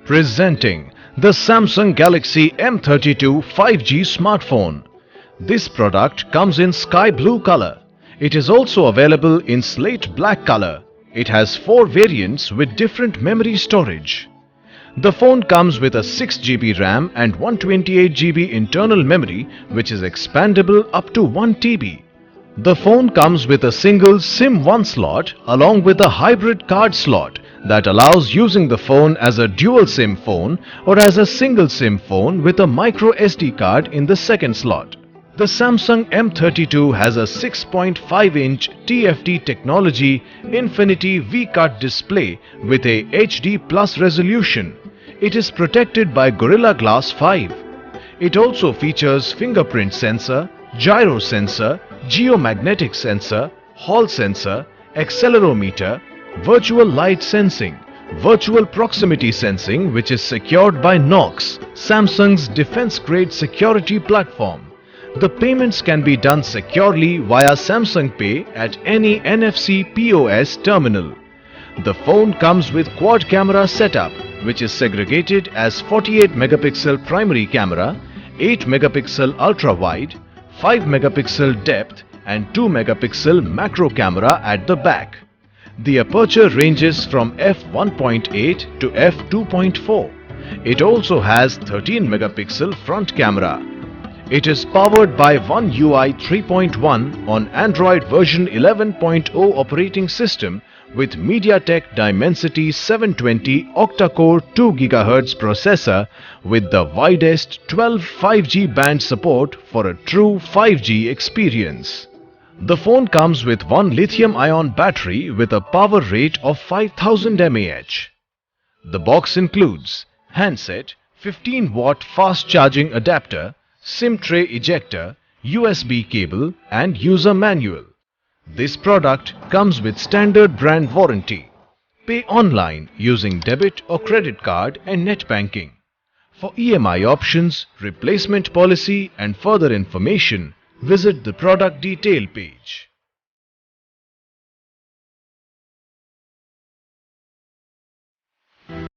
Presenting the Samsung Galaxy M32 5G smartphone. This product comes in sky blue color. It is also available in slate black color. It has 4 variants with different memory storage. The phone comes with a 6GB RAM and 128GB internal memory, which is expandable up to 1 TB. The phone comes with a single SIM1 slot along with a hybrid card slot that allows using the phone as a dual SIM phone or as a single SIM phone with a micro SD card in the second slot. The Samsung M32 has a 6.5-inch TFT technology Infinity V-Cut display with a HD Plus resolution. It is protected by Gorilla Glass 5. It also features fingerprint sensor, gyro sensor, geomagnetic sensor, Hall sensor, accelerometer, virtual light sensing, virtual proximity sensing which is secured by Knox, Samsung's defense-grade security platform. The payments can be done securely via Samsung Pay at any NFC POS terminal. The phone comes with quad camera setup which is segregated as 48 megapixel primary camera, 8 megapixel ultra wide, 5 megapixel depth and 2 megapixel macro camera at the back. The aperture ranges from f1.8 to f2.4. It also has 13 megapixel front camera. It is powered by One UI 3.1 on Android version 11.0 operating system with MediaTek Dimensity 720 Octa Core 2 GHz processor with the widest 12 5G band support for a true 5G experience. The phone comes with one lithium-ion battery with a power rate of 5000 mAh. The box includes handset, 15-watt fast charging adapter, SIM tray ejector, USB cable and user manual. This product comes with standard brand warranty. Pay online using debit or credit card and net banking. For EMI options, replacement policy and further information, visit the product detail page.